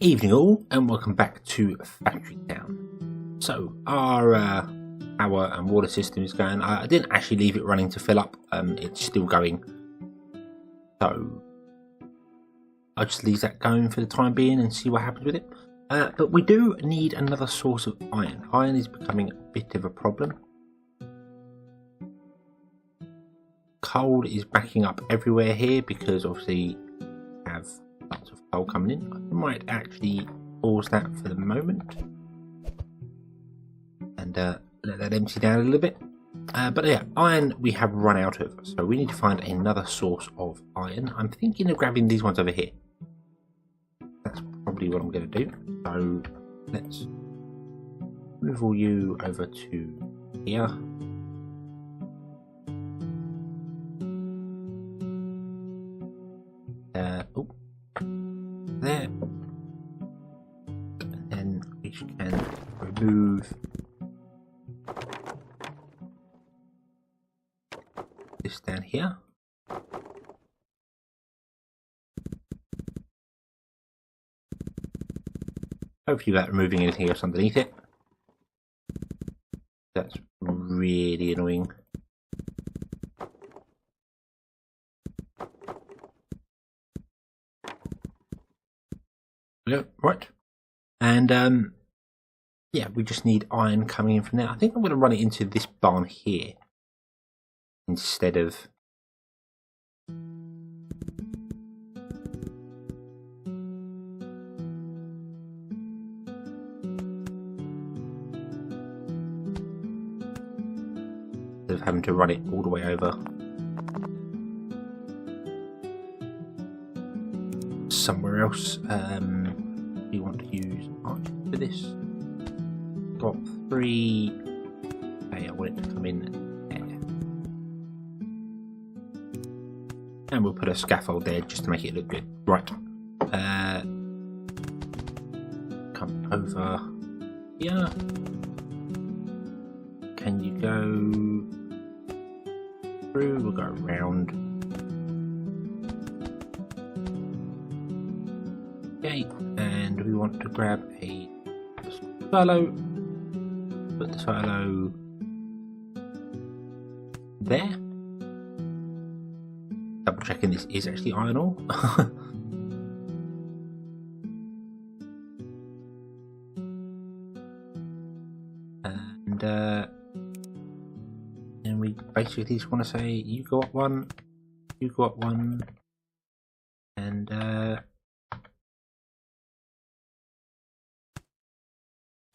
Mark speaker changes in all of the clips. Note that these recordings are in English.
Speaker 1: Evening all, and welcome back to Factory Town. So our power and water system is going. I didn't actually leave it running to fill up. It's still going. So I'll just leave that going for the time being and see what happens with it. But we do need another source of iron. Iron is becoming a bit of a problem. Coal is backing up everywhere here because obviously we have lots of coal coming in. I might actually pause that for the moment and let that empty down a little bit. But yeah, iron we have run out of, so we need to find another source of iron. I'm thinking of grabbing these ones over here. That's probably what I'm going to do. So let's move all you over to here. There, and then we can remove this down here. Hopefully without removing anything else underneath it. That's really annoying. Right, and yeah, we just need iron coming in from there. I think I'm going to run it into this barn here instead of having to run it all the way over somewhere else. We want to use arches for this. Got 3. Okay, I want it to come in there. And we'll put a scaffold there just to make it look good. Right. Come over here. Can you go through? We'll go around. Okay, and we want to grab a silo, put the silo there. Double checking this is actually iron ore. And we basically just want to say you go up one, you go up one, and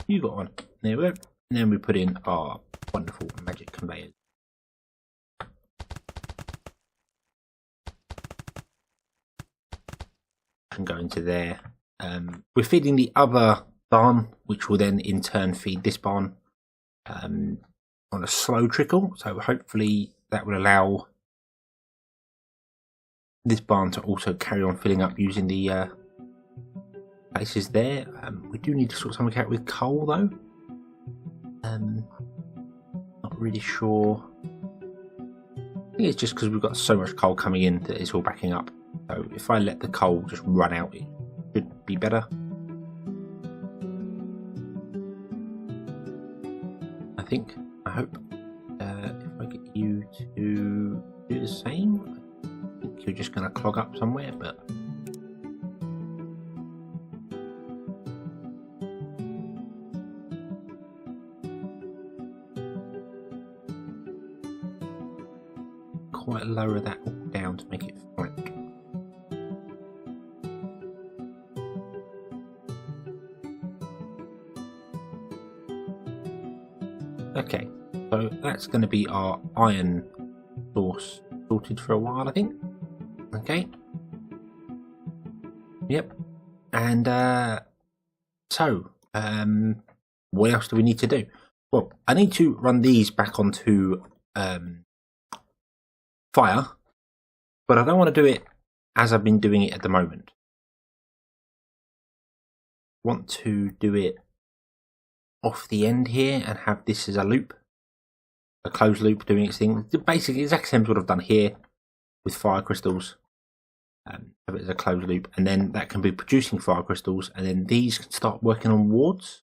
Speaker 1: you got one. There we go. And then we put in our wonderful magic conveyors. And go into there. We're feeding the other barn, which will then in turn feed this barn on a slow trickle. So hopefully that will allow this barn to also carry on filling up using the places there. We do need to sort something out with coal though. Not really sure. I think it's just because we've got so much coal coming in that it's all backing up. So if I let the coal just run out, it should be better. I think. I hope. If I get you to do the same, I think you're just going to clog up somewhere, but. Quite lower that down to make it flat. Okay, so that's going to be our iron source sorted for a while, I think. Okay. Yep. And what else do we need to do? Well, I need to run these back onto fire, but I don't want to do it as I've been doing it at the moment. I want to do it off the end here and have this as a loop, a closed loop doing its thing. Basically, exactly the same as what I've done here with fire crystals. have it as a closed loop, and then that can be producing fire crystals, and then these can start working on wards,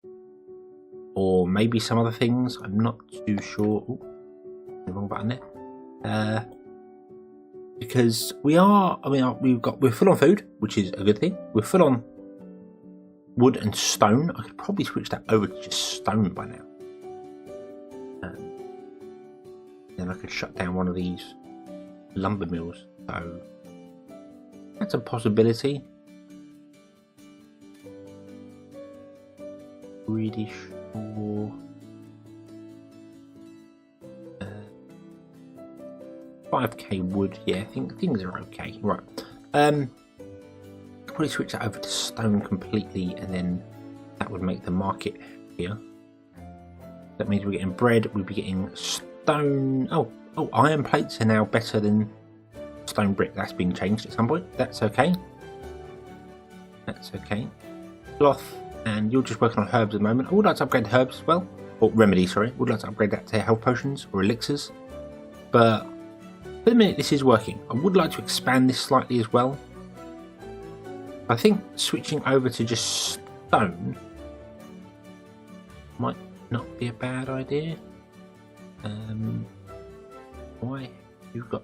Speaker 1: or maybe some other things. I'm not too sure. Ooh, the wrong button there. Because we're full on food, which is a good thing. We're full on wood and stone. I could probably switch that over to just stone by now. Then I could shut down one of these lumber mills. So that's a possibility. Really sure. 5k wood. Yeah, I think things are okay. Right. Probably switch that over to stone completely, and then that would make the market here. That means we're getting bread. We'd be getting stone. Oh, iron plates are now better than stone brick. That's been changed at some point. That's okay. That's okay. Cloth, and you're just working on herbs at the moment. I would like to upgrade the herbs as well, or remedies. Sorry, would like to upgrade that to health potions or elixirs. But for the minute, this is working. I would like to expand this slightly as well. I think switching over to just stone might not be a bad idea. Why have you got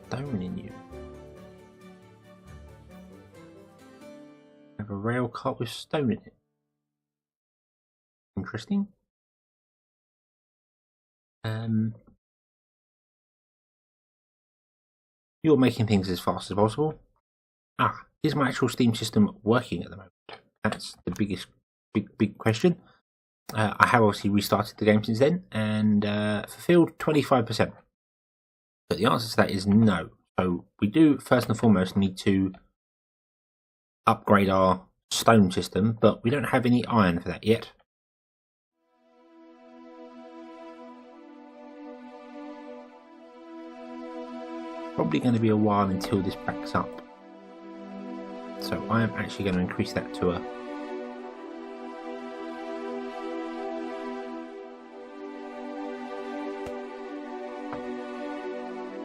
Speaker 1: stone in you? Have a rail cart with stone in it. Interesting. You're making things as fast as possible. Is my actual Steam system working at the moment? That's the big question. I have obviously restarted the game since then and fulfilled 25%. But the answer to that is no. So we do first and foremost need to upgrade our stone system, but we don't have any iron for that yet. Probably going to be a while until this backs up. So I am actually going to increase that to a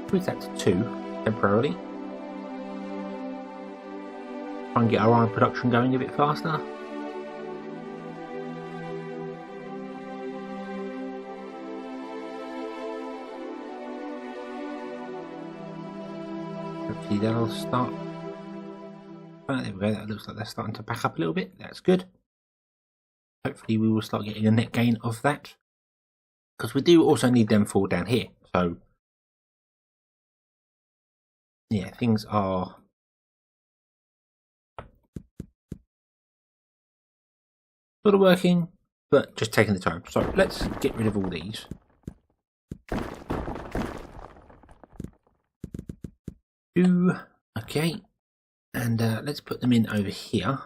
Speaker 1: increase that to 2 temporarily. Try and get our iron production going a bit faster. Hopefully that'll start. There we go, that looks like they're starting to back up a little bit. That's good. Hopefully we will start getting a net gain of that. Because we do also need them fall down here. So, yeah, things are sort of working, but just taking the time. So let's get rid of all these. Okay. And let's put them in over here.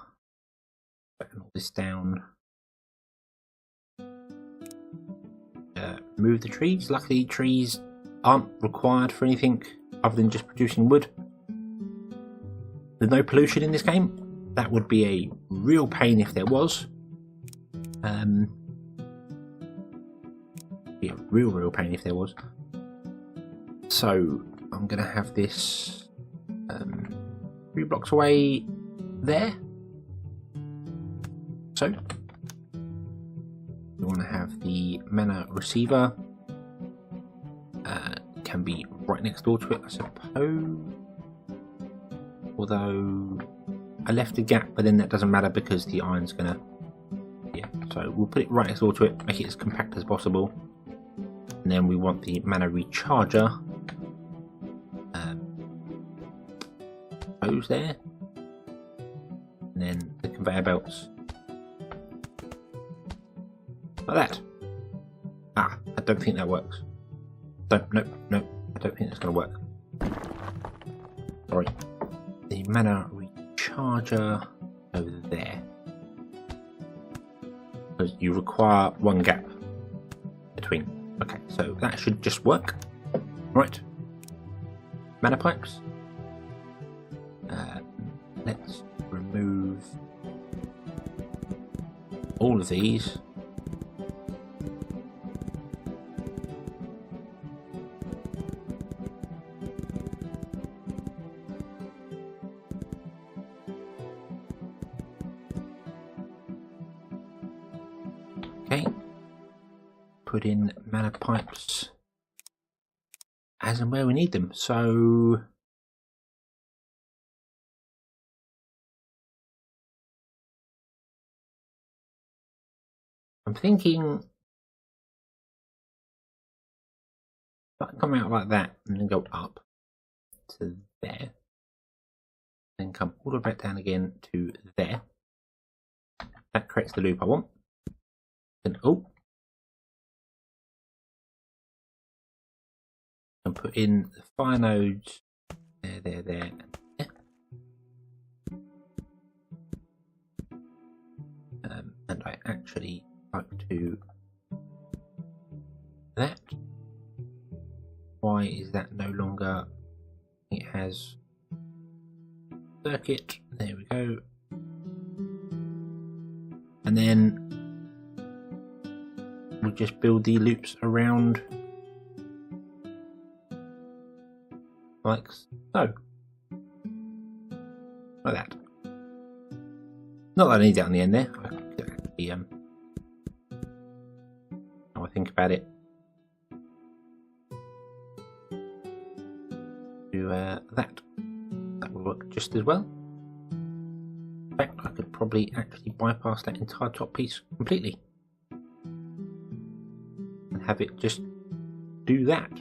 Speaker 1: Put all this down. Move the trees. Luckily, trees aren't required for anything other than just producing wood. There's no pollution in this game. That would be a real pain if there was. Be a real pain if there was. So I'm gonna have this. 3 blocks away there. So we want to have the mana receiver. Can be right next door to it, I suppose. Although I left a gap, but then that doesn't matter because the iron's gonna. Yeah, so we'll put it right next door to it, make it as compact as possible. And then we want the mana recharger. There, and then the conveyor belts like that. I don't think that works. No, I don't think that's going to work. Sorry. The mana recharger over there, because you require 1 gap between. Okay, so that should just work. Right. Mana pipes. Let's remove all of these. Okay. Put in mana pipes as and where we need them. So I'm thinking if I come out like that and then go up to there, then come all the way back down again to there. That creates the loop I want. Then and put in the fire nodes there, and there. And I actually like to that. Why is that no longer? It has circuit. There we go. And then we'll just build the loops around like so. Like that. Not that I need that on the end there. I could actually, how I think about it, do that. That would work just as well. In fact, I could probably actually bypass that entire top piece completely and have it just do that.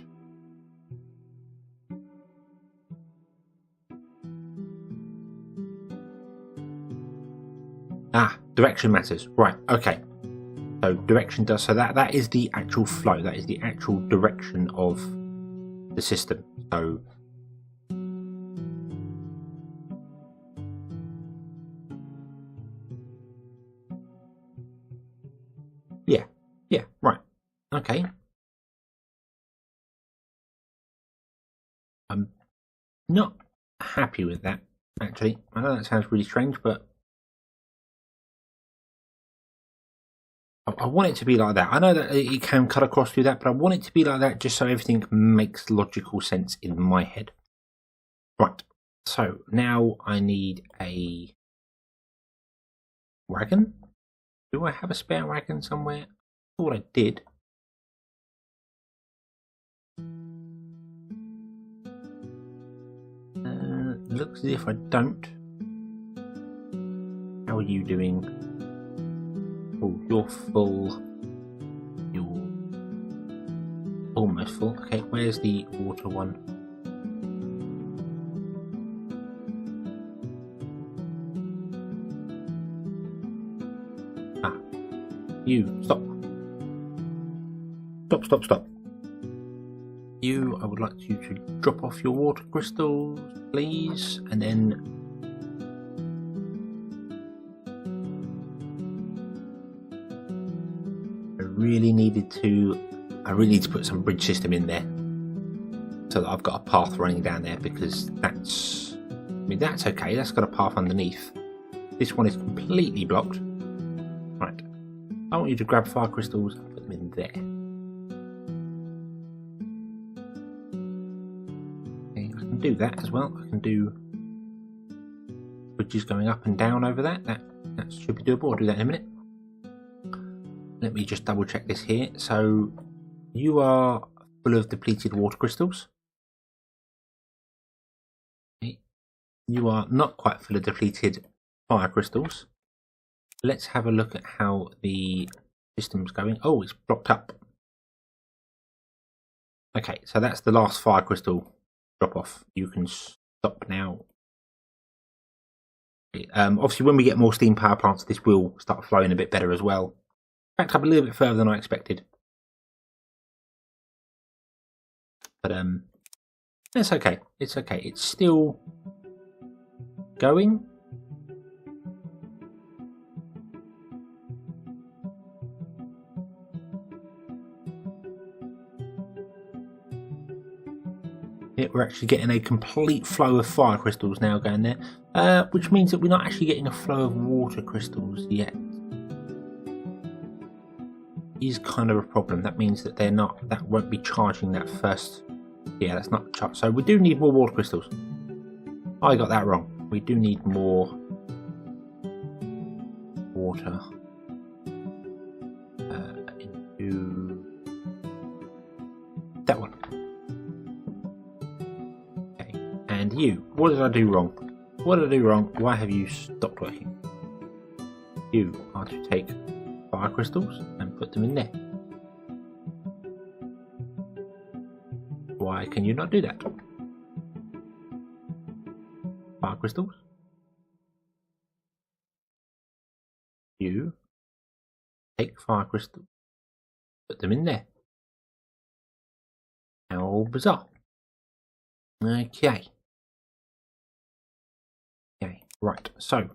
Speaker 1: Direction matters. Right, okay. So direction does, so that is the actual flow, that is the actual direction of the system. So yeah, right. Okay. I'm not happy with that, actually. I know that sounds really strange, but I want it to be like that. I know that it can cut across through that, but I want it to be like that just so everything makes logical sense in my head. Right, so now I need a wagon. Do I have a spare wagon somewhere? I thought I did. Looks as if I don't. How are you doing? Oh, you're full. You're almost full. Okay, where's the water one? You, stop. Stop. You, I would like you to drop off your water crystals, please, and then I really need to put some bridge system in there so that I've got a path running down there, because that's okay, that's got a path underneath. This one is completely blocked. Right, I want you to grab fire crystals and put them in there. Okay, I can do that as well. I can do bridges going up and down over that. That should be doable. I'll do that in a minute. Let me just double check this here. So you are full of depleted water crystals. Okay. You are not quite full of depleted fire crystals. Let's have a look at how the system's going. Oh, it's blocked up. Okay, so that's the last fire crystal drop off. You can stop now. Obviously, when we get more steam power plants, this will start flowing a bit better as well. Backed up a little bit further than I expected. But it's okay. It's okay. It's still going. Yeah, we're actually getting a complete flow of fire crystals now going there, which means that we're not actually getting a flow of water crystals yet. Is kind of a problem. That means that that won't be charging that first. Yeah, that's not charged. So we do need more water crystals. I got that wrong. We do need more water And you, what did I do wrong? What did I do wrong? Why have you stopped working? You are to take fire crystals and put them in there. Why can you not do that? Fire crystals. You take fire crystals, put them in there. How bizarre. Okay. Okay, right, so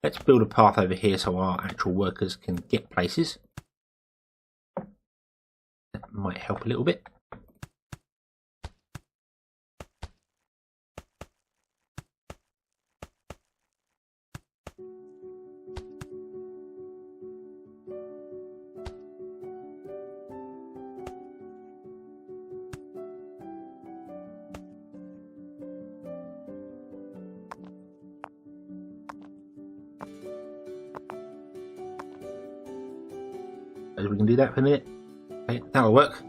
Speaker 1: let's build a path over here so our actual workers can get places. That might help a little bit. We can do that for a minute. Okay, that'll work.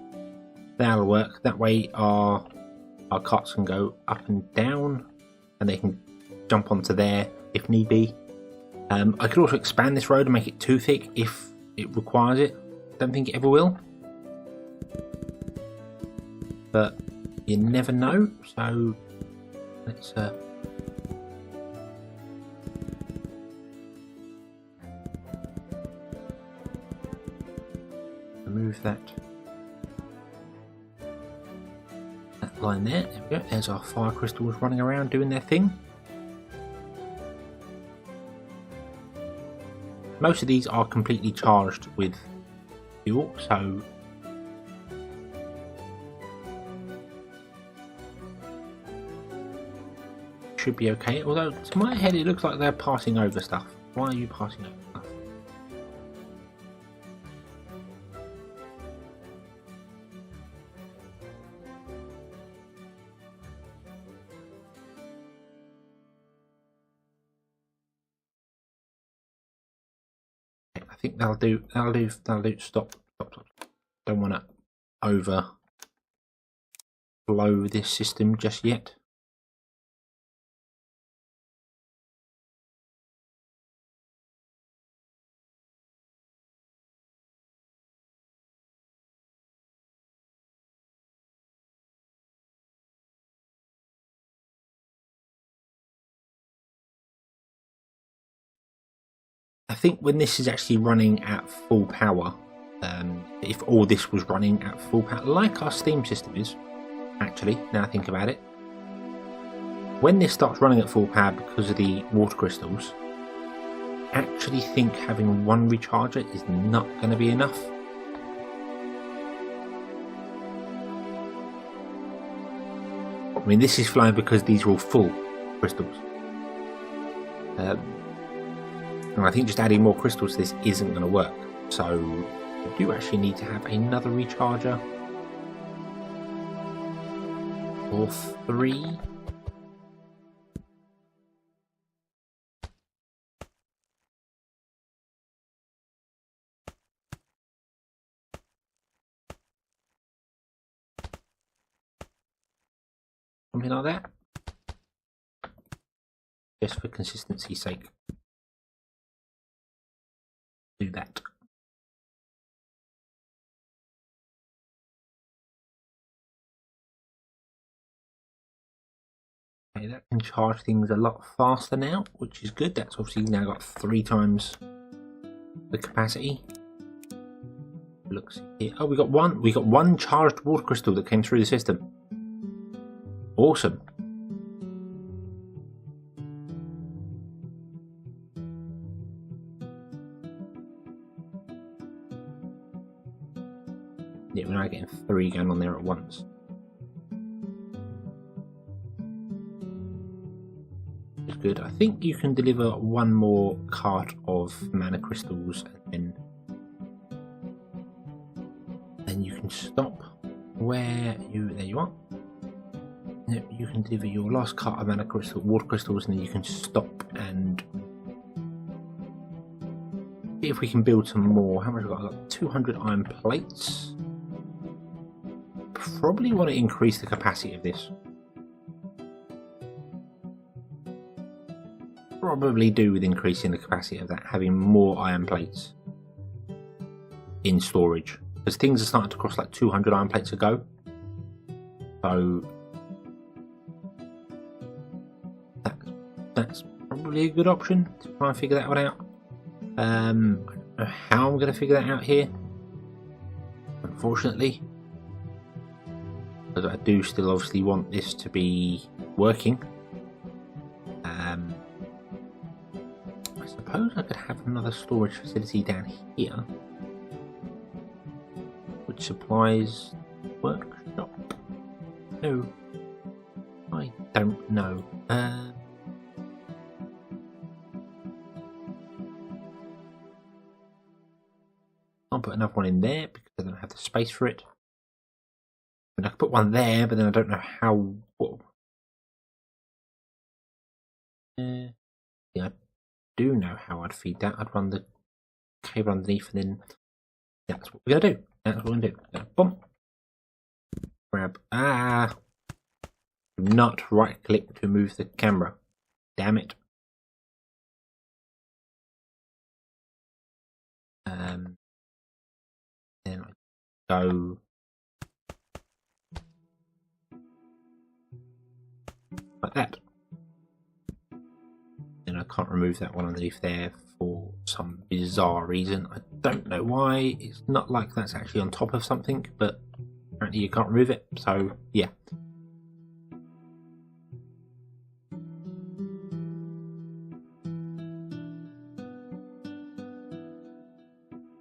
Speaker 1: That'll work. That way our carts can go up and down, and they can jump onto there if need be. I could also expand this road and make it too thick if it requires it. Don't think it ever will, but you never know. So let's remove that line there. There we go. There's our fire crystals running around doing their thing. Most of these are completely charged with fuel, so should be okay. Although to my head it looks like they're passing over stuff. Why are you passing over stuff? I think that'll do. That'll do. Stop. Don't want to overflow this system just yet. I think when this is actually running at full power, if all this was running at full power, like our Steam system is, actually, now I think about it, when this starts running at full power because of the water crystals, I actually think having one recharger is not going to be enough. I mean, this is flowing because these are all full crystals. And I think just adding more crystals to this isn't going to work. So you do actually need to have another recharger. Or 3. Something like that. Just for consistency's sake. Do that. Okay, that can charge things a lot faster now, which is good. That's obviously now got 3 times the capacity. Looks here. Oh, we got one charged water crystal that came through the system. Awesome. Yeah, we're now getting 3 going on there at once. It's good. I think you can deliver 1 more cart of mana crystals, and then you can stop where you. There you are. Yep, you can deliver your last cart of mana crystal, water crystals, and then you can stop and see if we can build some more. How much have I got? I've got 200 iron plates. Probably want to increase the capacity of this. probably do with increasing the capacity of that, having more iron plates in storage, because things are starting to cross like 200 iron plates a go. So that's probably a good option to try and figure that one out. I don't know how I'm going to figure that out here, unfortunately, because I do still obviously want this to be working. I suppose I could have another storage facility down here, which supplies workshop. No, I don't know. I'll put another one in there because I don't have the space for it. And I could put one there, but then I don't know how. Yeah, I do know how I'd feed that. I'd run the cable underneath, and then that's what we're gonna do. That's what we're gonna do. Boom. Grab. Do not right click to move the camera. Damn it. Then I go like that. And I can't remove that one underneath there for some bizarre reason. I don't know why. It's not like that's actually on top of something, but apparently you can't remove it. So yeah.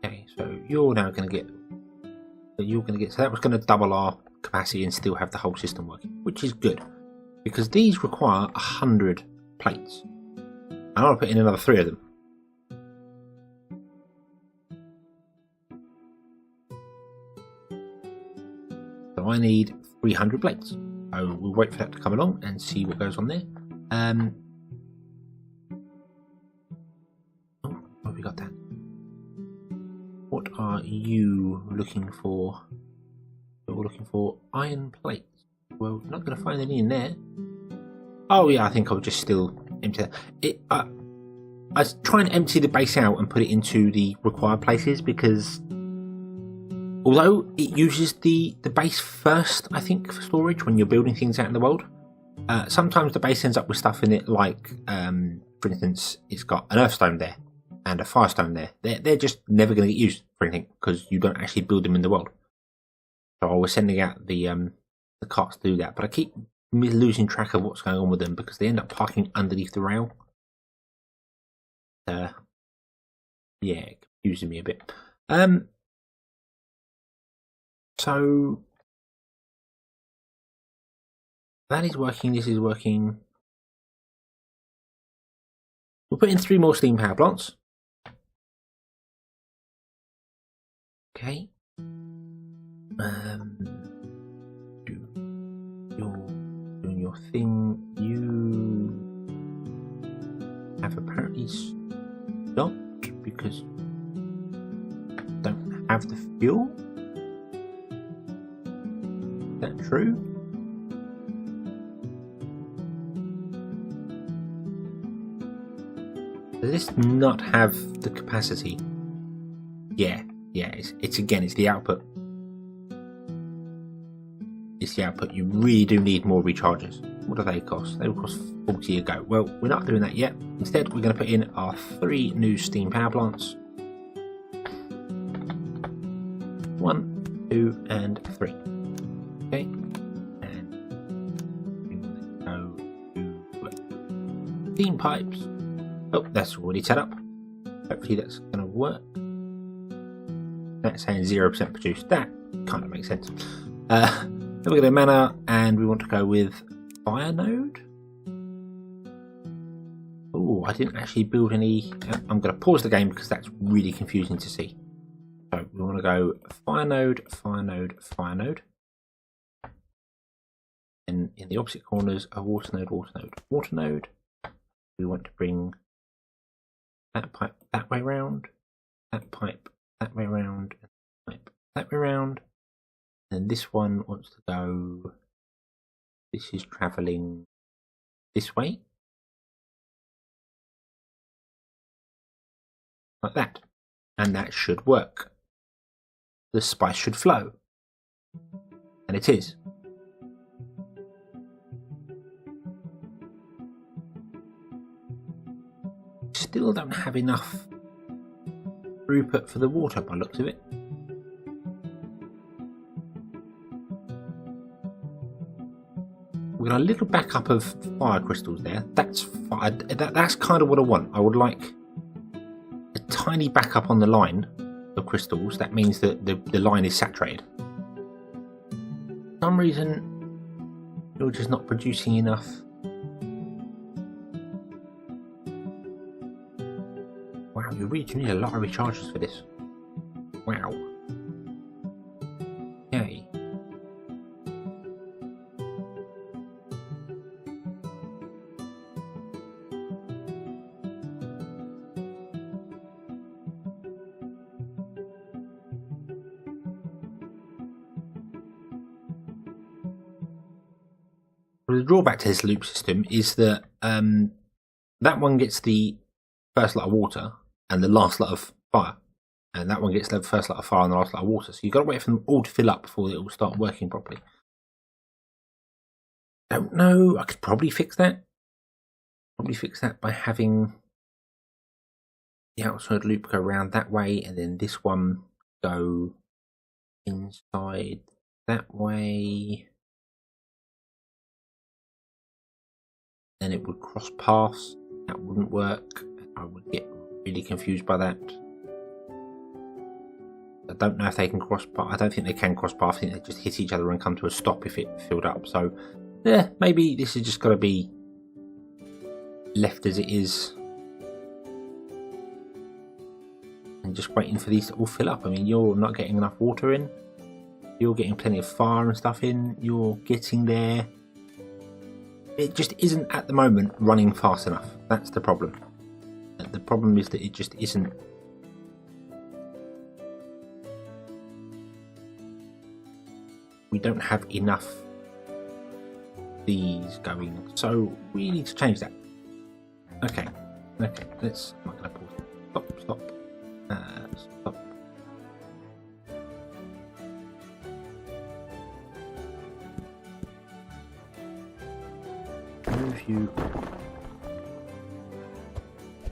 Speaker 1: Okay, so you're now going to get. So that was going to double our capacity and still have the whole system working, which is good because these require 100 plates. I want to put in another 3 of them. So I need 300 plates. So we'll wait for that to come along and see what goes on there. Oh, where have we got that? What are you looking for? We're looking for iron plates. Well, we're not going to find any in there. Oh yeah, I think I'll just still empty that. I was trying to empty the base out and put it into the required places because although it uses the base first, I think, for storage when you're building things out in the world, sometimes the base ends up with stuff in it like, for instance, it's got an earthstone there and a firestone there. They're just never going to get used for anything because you don't actually build them in the world. So I was sending out the carts to do that, but I keep losing track of what's going on with them because they end up parking underneath the rail. Yeah, confusing me a bit. So that is working. This is working. We'll put in 3 more steam power plants. Okay. You're doing your thing. You have apparently stopped because you don't have the fuel. Is that true? Does this not have the capacity? Yeah, it's again, it's the output. It's the output. You really do need more rechargers. What do they cost? They will cost 40 a go. Well, we're not doing that yet. Instead, we're going to put in our 3 new steam power plants. 1, 2, and 3. Okay. And we will go to steam pipes. Oh, that's already set up. Hopefully that's going to work. That's saying 0% produced. That kind of makes sense. Then we're going to mana, and we want to go with fire node. Oh, I didn't actually build any. I'm going to pause the game because that's really confusing to see. So we want to go fire node, fire node, fire node. And in the opposite corners, a water node, water node, water node. We want to bring that pipe that way round, that pipe that way round, and that pipe that way round. And this one wants to go. This is travelling this way. like that. And that should work. The spice should flow. And it is. Still don't have enough throughput for the water by the looks of it. We've got a little backup of fire crystals there. That's fine. That's kind of what I want. I would like a tiny backup on the line of crystals. That means that the line is saturated. For some reason, you're just not producing enough. Wow, you really need a lot of recharges for this. Wow. Okay. The drawback to this loop system is that that one gets the first lot of water and the last lot of fire, and that one gets the first lot of fire and the last lot of water. So you've got to wait for them all to fill up before it will start working properly. Don't know. I could probably fix that. Probably fix that by having the outside loop go around that way, and then this one go inside that way. Then it would cross paths. That wouldn't work. I would get really confused by that. I don't know if they can cross path. I don't think they can cross path. I think they just hit each other and come to a stop if it filled up. So, yeah, maybe this is just got to be left as it is. And just waiting for these to all fill up. I mean, you're not getting enough water in. You're getting plenty of fire and stuff in. You're getting there. It just isn't at the moment running fast enough. That's the problem. The problem is that it just isn't. We don't have enough these going, so we need to change that. Okay, let's. I'm not going to pause it. Stop. Stop. Move you.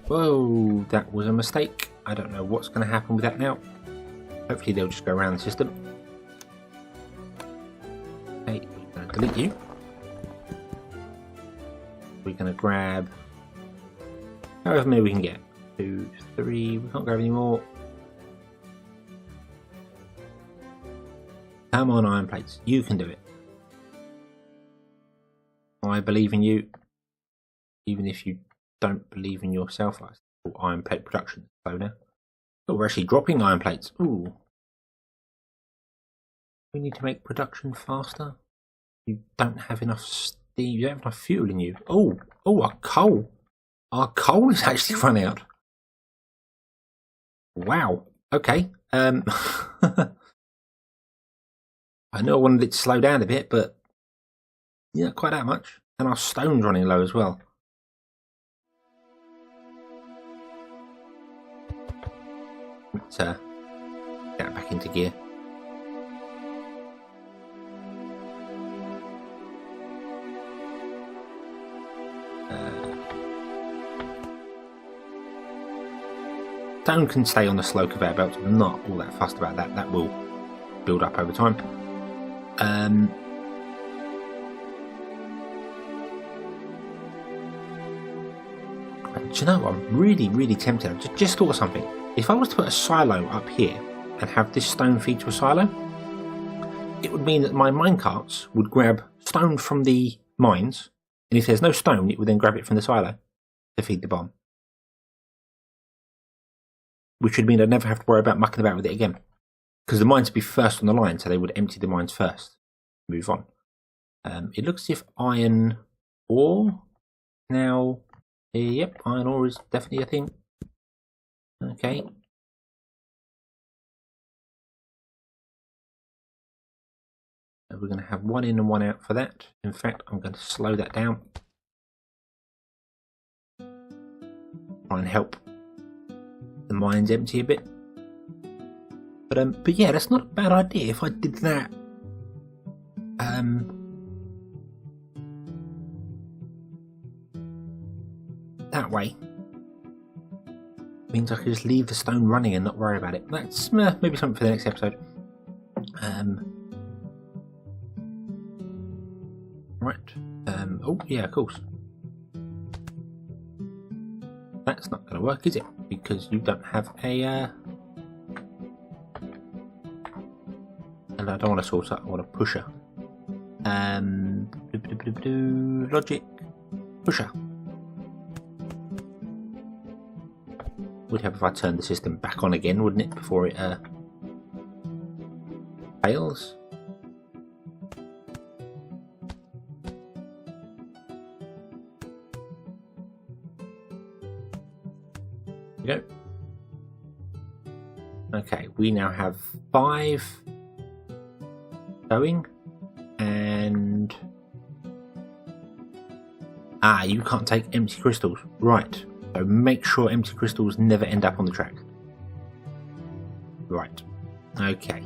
Speaker 1: Whoa, that was a mistake. I don't know what's going to happen with that now. Hopefully they'll just go around the system. Okay, we're going to delete you. We're going to grab however many we can get. 2, 3, we can't grab any more. Come on, iron plates, you can do it. I believe in you, even if you don't believe in yourself. I thought iron plate production slow now. Oh, we're actually dropping iron plates. Ooh. We need to make production faster. You don't have enough steam. You don't have enough fuel in you. Oh, our coal. Our coal is actually run out. Wow. Okay. I know I wanted it to slow down a bit, but yeah, quite that much. And our stone's running low as well. Let's get back into gear. Stone can stay on the slow conveyor belt. I'm not all that fussed about that. That will build up over time. Do you know, I'm really tempted. I've just thought of something. If I was to put a silo up here and have this stone feed to a silo, it would mean that my minecarts would grab stone from the mines, and if there's no stone, it would then grab it from the silo to feed the bomb. Which would mean I'd never have to worry about mucking about with it again. Because the mines would be first on the line, so they would empty the mines first. Move on. It looks as if iron ore now. Yep, iron ore is definitely a thing. Okay. So we're going to have one in and one out for that. In fact, I'm going to slow that down. Try and help the mines empty a bit. But yeah, that's not a bad idea if I did that. That way means I can just leave the stone running and not worry about it. That's maybe something for the next episode. Right. Oh yeah, of course. That's not going to work, is it? Because you don't have a. And I don't want a sorter. I want a pusher. Logic pusher. Would help if I turned the system back on again, wouldn't it, before it fails? There we go. Okay, we now have 5 going, and you can't take empty crystals, right? So make sure empty crystals never end up on the track. Right. Okay.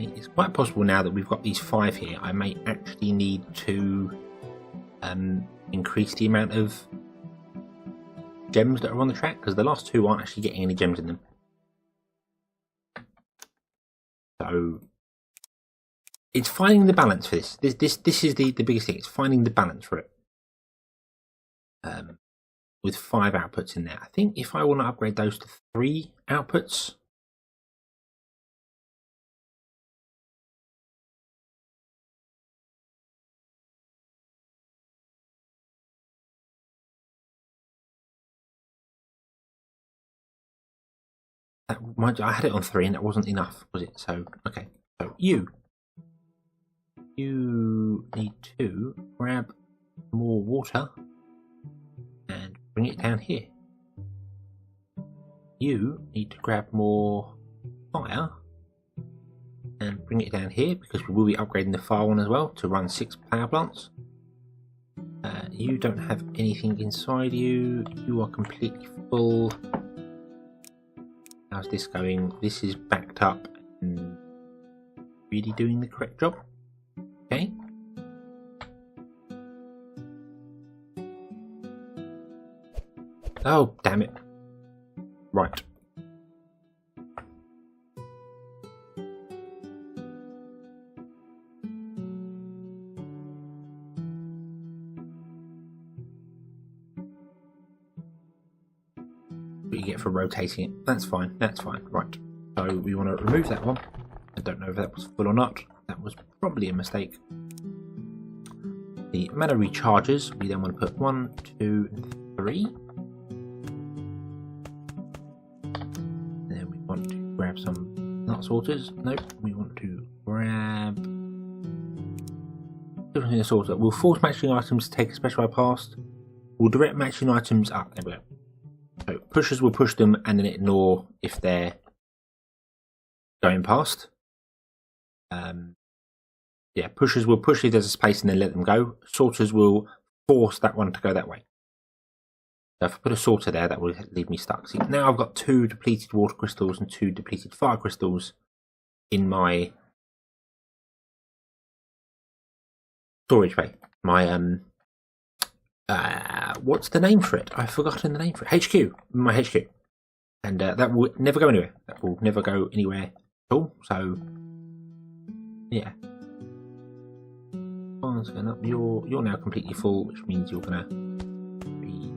Speaker 1: It's quite possible now that we've got these 5 here, I may actually need to increase the amount of gems that are on the track, because the last 2 aren't actually getting any gems in them. So it's finding the balance for this. This is the biggest thing. It's finding the balance for it. With 5 outputs in there. I think if I want to upgrade those to 3 outputs. I had it on 3 and that wasn't enough, was it? So, okay. So, you need to grab more water and bring it down here. You need to grab more fire and bring it down here, because we will be upgrading the fire one as well to run 6 power plants. You don't have anything inside you. You are completely full. How's this going? This is backed up and really doing the correct job. Okay. Oh, damn it. Right. What you get for rotating it. That's fine. That's fine. Right. So we want to remove that one. I don't know if that was full or not. That was probably a mistake. The mana recharges. We then want to put 1, 2, and 3. Then we want to grab some nut sorters. Nope. We want to grab different sorter. We'll force matching items to take a specified past. We'll direct matching items up. There we go. So pushers will push them and then ignore if they're going past. Yeah, pushers will push if there's a space and then let them go. Sorters will force that one to go that way. So if I put a sorter there, that will leave me stuck. See, now I've got 2 depleted water crystals and 2 depleted fire crystals in my storage bay. My what's the name for it? I've forgotten the name for it. HQ. My HQ. And that will never go anywhere. That will never go anywhere at all. So yeah. Going up. You're now completely full, which means you're gonna be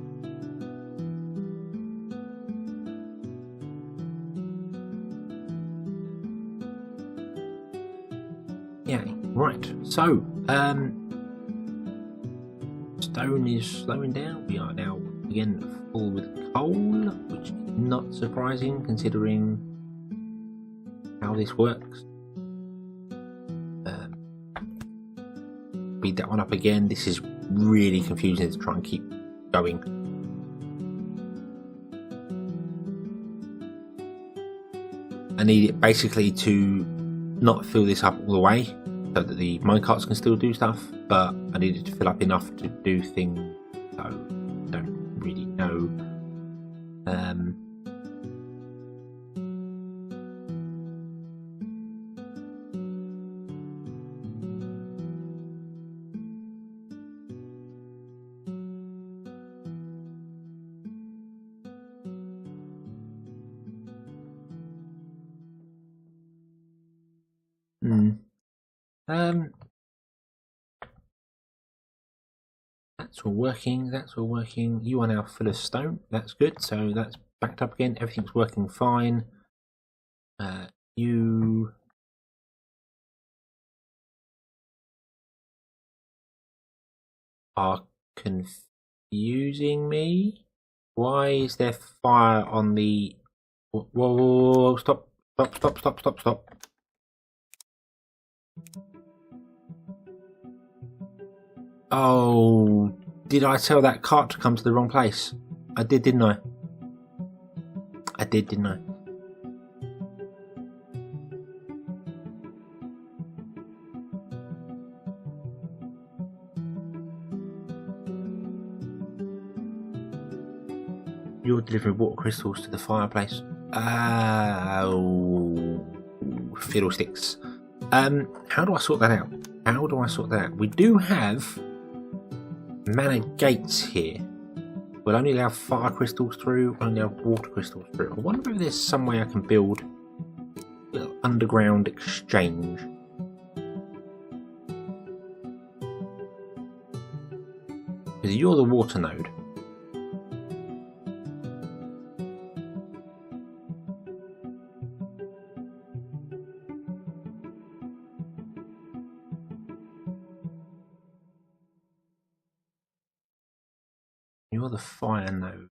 Speaker 1: yeah, right. So stone is slowing down. We are now again full with coal, which is not surprising considering how this works. Speed that one up again. This is really confusing to try and keep going. I need it basically to not fill this up all the way so that the minecarts can still do stuff, but I need it to fill up enough to do things, so I don't really know. That's all working, that's all working. You are now full of stone, that's good, so that's backed up again, everything's working fine. You are confusing me. Why is there fire on the... Whoa, whoa, whoa, whoa, stop, stop, stop, stop, stop, stop. Oh, did I tell that cart to come to the wrong place? I did, didn't I? I did, didn't I? You're delivering water crystals to the fireplace. Oh, fiddlesticks. How do I sort that out? How do I sort that out? We do have mana gates here. We'll only allow fire crystals through, we'll only allow water crystals through. I wonder if there's some way I can build a little underground exchange. Because you're the water node. You're the fire node.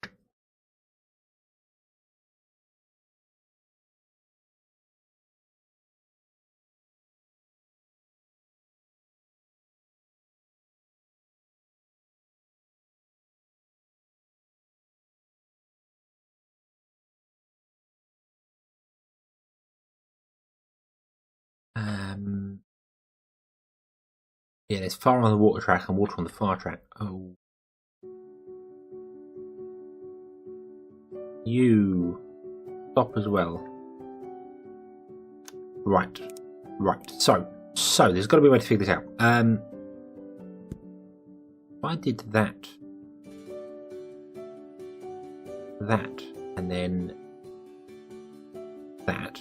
Speaker 1: Yeah, there's fire on the water track and water on the fire track. Oh. You stop as well. Right. Right. So there's got to be a way to figure this out. If I did that, and then that,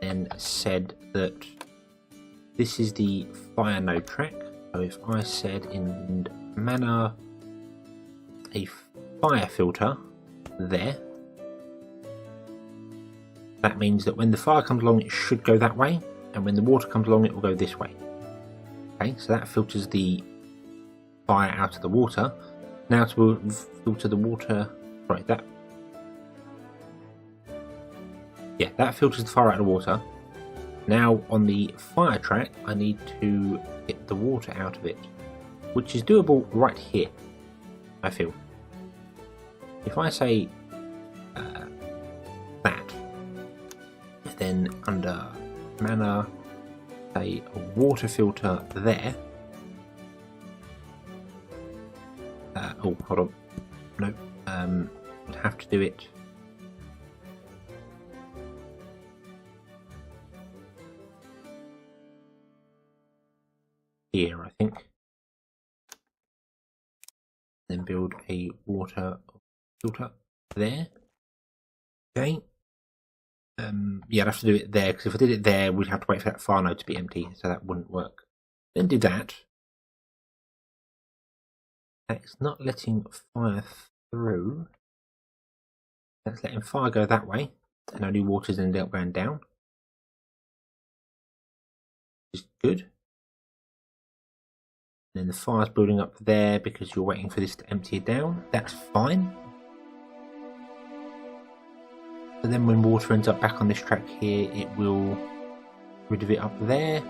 Speaker 1: and said that this is the fire node track. So if I said in mana a fire filter there, that means that when the fire comes along it should go that way, and when the water comes along it will go this way. Okay, so that filters the fire out of the water. Now to filter the water, right, that filters the fire out of the water. Now on the fire track I need to get the water out of it, which is doable right here, I feel. If I say that, then under mana, say a water filter there. Oh, hold on. No, I'd have to do it. Here, I think. Then build a water filter there. Okay. Yeah, I'd have to do it there, because if I did it there, we'd have to wait for that fire node to be empty, so that wouldn't work. Then do that. It's not letting fire through. That's letting fire go that way, and only water's ended up going down. Which is good. And then the fire's building up there because you're waiting for this to empty it down. That's fine. So then when water ends up back on this track here, it will rid of it up there.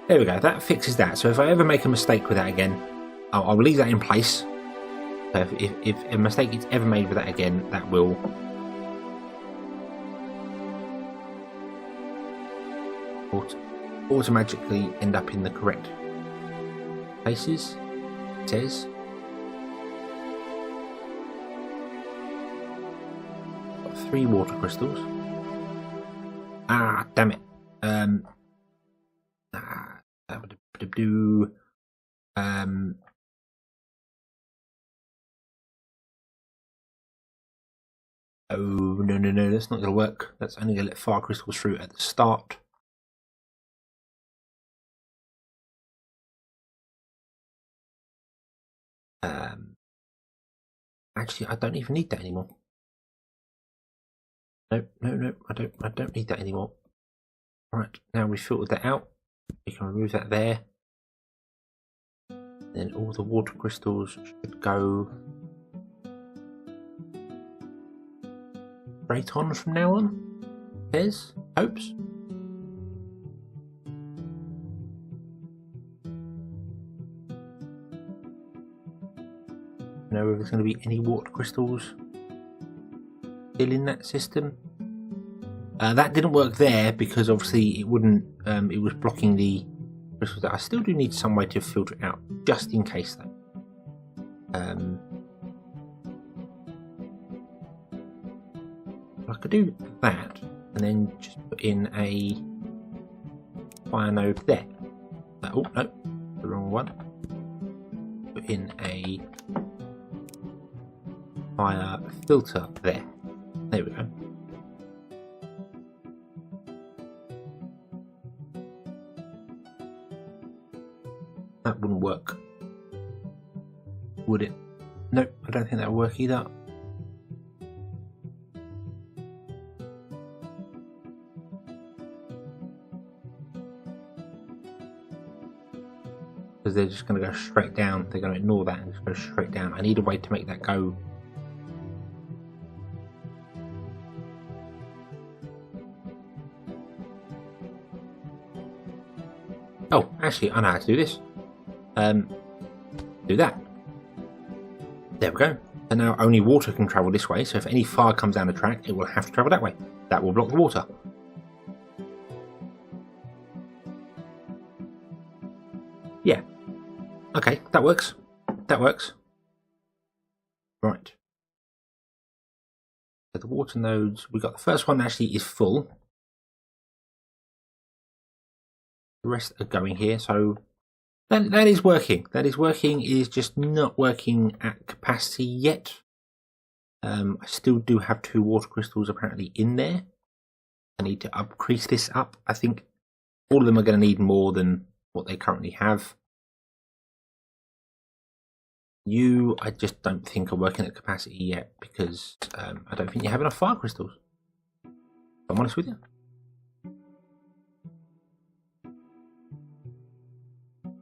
Speaker 1: There we go, that fixes that. So if I ever make a mistake with that again, I'll leave that in place. So if a mistake is ever made with that again, that will automatically end up in the correct places. It says. Got 3 water crystals. Ah, damn it. Oh, no, that's not going to work. That's only going to let fire crystals through at the start. Actually, I don't even need that anymore. No, I don't need that anymore. Right, now we've filtered that out. We can remove that there. Then all the water crystals should go straight on from now on. There's hopes. Know if there's going to be any water crystals still in that system. That didn't work there because obviously it wouldn't. It was blocking the crystals. I still do need some way to filter it out, just in case though. I could do that and then just put in a fire node there. Oh no, the wrong one. Put in a fire filter there. There we go. That wouldn't work, would it? Nope, I don't think that would work either. Because they're just going to go straight down. They're going to ignore that and just go straight down. I need a way to make that go. Oh, actually, I know how to do this. Do that. There we go. And now only water can travel this way, so if any fire comes down the track, it will have to travel that way. That will block the water. Yeah. Okay, that works. That works. Right. So the water nodes, we got the first one actually is full. The rest are going here, so that is working. That is working. It is just not working at capacity yet. I still do have 2 water crystals apparently in there. I need to increase this up. I think all of them are going to need more than what they currently have. I just don't think are working at capacity yet because I don't think you have enough fire crystals. If I'm honest with you.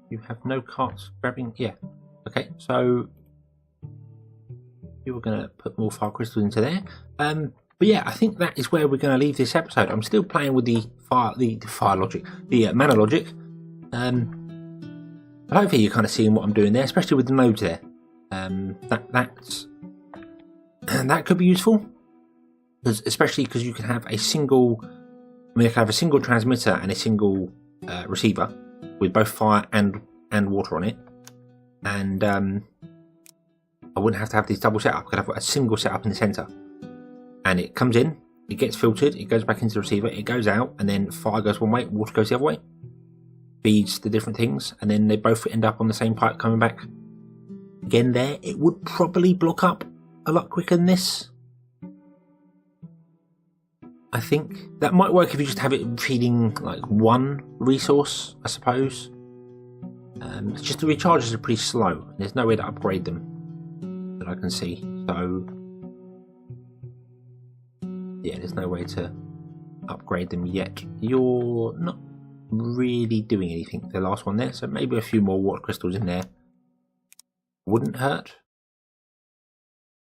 Speaker 1: You have no carts grabbing. Yeah. Okay, so you were going to put more fire crystals into there. But yeah, I think that is where we're going to leave this episode. I'm still playing with the fire logic, the mana logic. But hopefully you're kind of seeing what I'm doing there, especially with the nodes there. That could be useful, especially because you can have a single. I mean, you can have a single transmitter and a single receiver with both fire and water on it, and I wouldn't have to have this double setup. I could have a single setup in the center, and it comes in, it gets filtered, it goes back into the receiver, it goes out, and then fire goes one way, water goes the other way, feeds the different things, and then they both end up on the same pipe coming back. Again, there it would probably block up a lot quicker than this. I think that might work if you just have it feeding like one resource, I suppose. It's just the recharges are pretty slow. There's no way to upgrade them that I can see. So yeah, there's no way to upgrade them yet. You're not really doing anything, the last one there, so maybe a few more water crystals in there wouldn't hurt.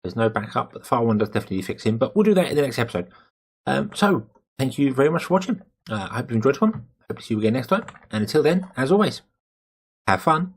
Speaker 1: There's no backup, but the fire one does definitely fix him, but we'll do that in the next episode. So thank you very much for watching. I hope you enjoyed this one. Hope to see you again next time, and until then, as always, have fun